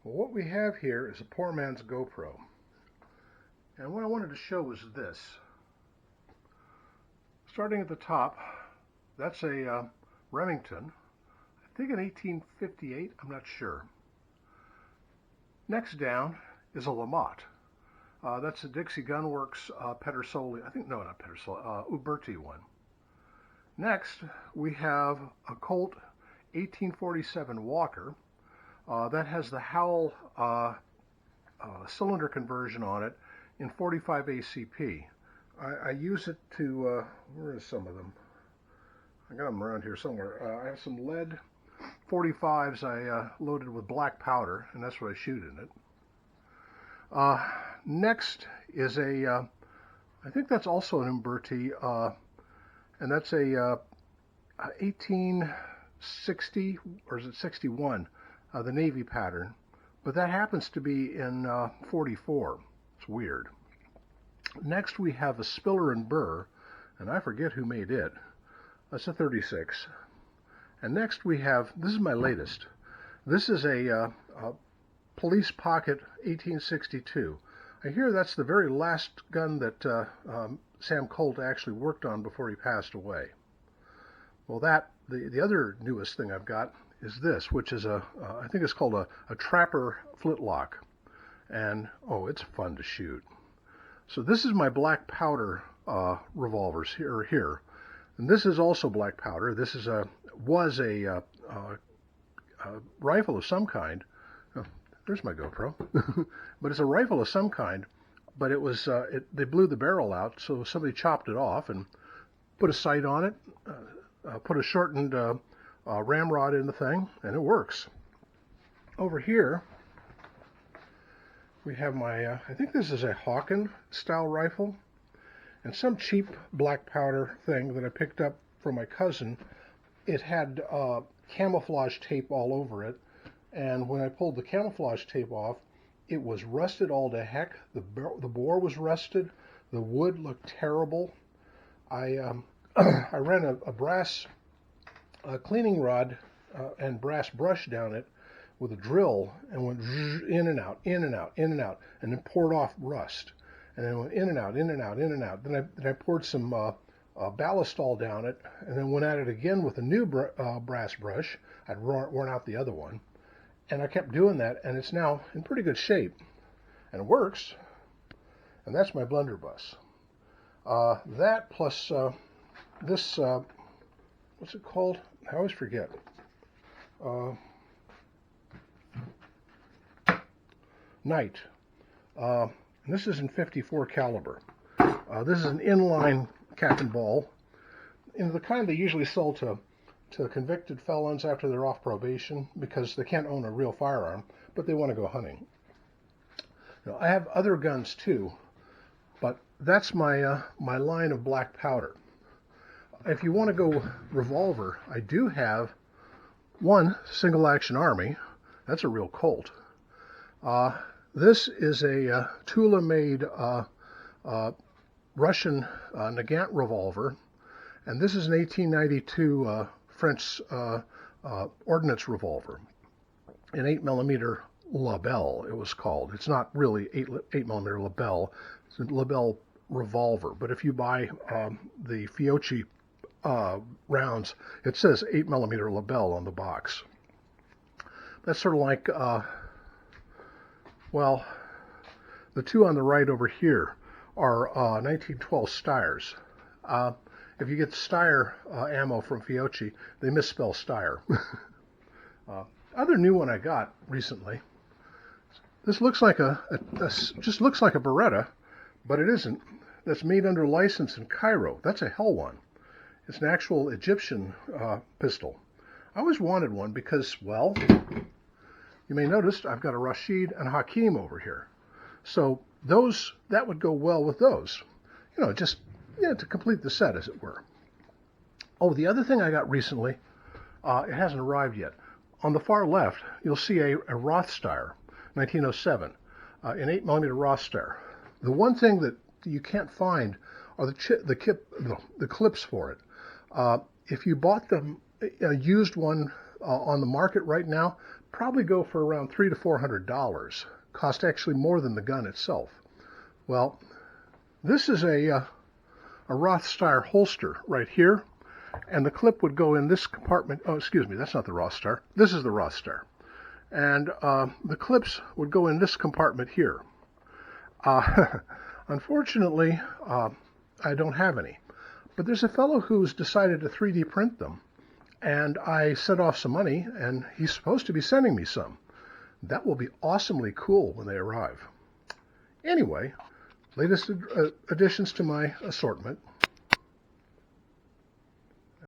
Well, what we have here is a poor man's GoPro. And what I wanted to show was this. Starting at the top, that's a Remington. I think in 1858, I'm not sure. Next down is a Lamott. That's a Dixie Gun Works Pedersoli, I think, no, not Pedersoli, Uberti one. Next, we have a Colt 1847 Walker. That has the Howell cylinder conversion on it in 45 ACP. I use it to, where is some of them? I got them around here somewhere. I have some lead 45s I loaded with black powder, and that's what I shoot in it. Next is I think that's also an Umberti, and that's a 1860, or is it 61, the Navy pattern, but that happens to be in 44. It's weird. Next we have a Spiller and Burr, and I forget who made it. That's a 36. And next we have, this is my latest. This is a Police Pocket 1862. I hear that's the very last gun that Sam Colt actually worked on before he passed away. Well, the other newest thing I've got is this, which is I think it's called a Trapper flintlock. And, oh, it's fun to shoot. So this is my black powder revolvers here. And this is also black powder. This is was a rifle of some kind. Oh, there's my GoPro. But it's a rifle of some kind. But it was they blew the barrel out, so somebody chopped it off and put a sight on it, put a shortened ramrod in the thing, and it works. Over here, we have my, I think this is a Hawken style rifle, and some cheap black powder thing that I picked up from my cousin. It had camouflage tape all over it, and when I pulled the camouflage tape off, it was rusted all to heck. The bore was rusted. The wood looked terrible. I ran a brass cleaning rod and brass brush down it with a drill and went in and out, in and out, in and out, and then poured off rust. And then went in and out, in and out, in and out. Then I poured some ballistol down it, and then went at it again with a new brass brush. I'd worn out the other one. And I kept doing that, and it's now in pretty good shape. And it works. And that's my blunderbuss. That plus this, what's it called? I always forget. Knight. This is in 54 caliber. This is an inline cap and ball, the kind they usually sell to convicted felons after they're off probation because they can't own a real firearm, but they want to go hunting. Now, I have other guns too, but that's my my line of black powder. If you want to go revolver, I do have one single action Army. That's a real Colt. This is a Tula-made Russian Nagant revolver, and this is an 1892 French ordnance revolver, an 8mm Labelle, it was called. It's not really 8mm Labelle, it's a Labelle revolver, but if you buy the Fiocchi rounds, it says 8mm Labelle on the box. That's sort of like, well, the two on the right over here are 1912 Steyrs. If you get Steyr ammo from Fiocchi, they misspell Steyr. Other new one I got recently. This looks like just looks like a Beretta, but it isn't. That's made under license in Cairo. That's a Hell one. It's an actual Egyptian pistol. I always wanted one because, well, you may notice I've got a Rashid and Hakim over here. So that would go well with those. You know, just to complete the set, as it were. Oh, the other thing I got recently, it hasn't arrived yet. On the far left, you'll see a Rothsteyr, 1907, an 8mm Rothsteyr. The one thing that you can't find are the clips for it. If you bought them used one on the market right now, probably go for around $300 to $400. Cost actually more than the gun itself. Well, this is a Rothstar holster right here, and the clip would go in this compartment. Oh, excuse me, that's not the Rothstar. This is the Rothstar. And the clips would go in this compartment here. Unfortunately, I don't have any. But there's a fellow who's decided to 3D print them, and I sent off some money, and he's supposed to be sending me some. That will be awesomely cool when they arrive. Anyway, latest additions to my assortment.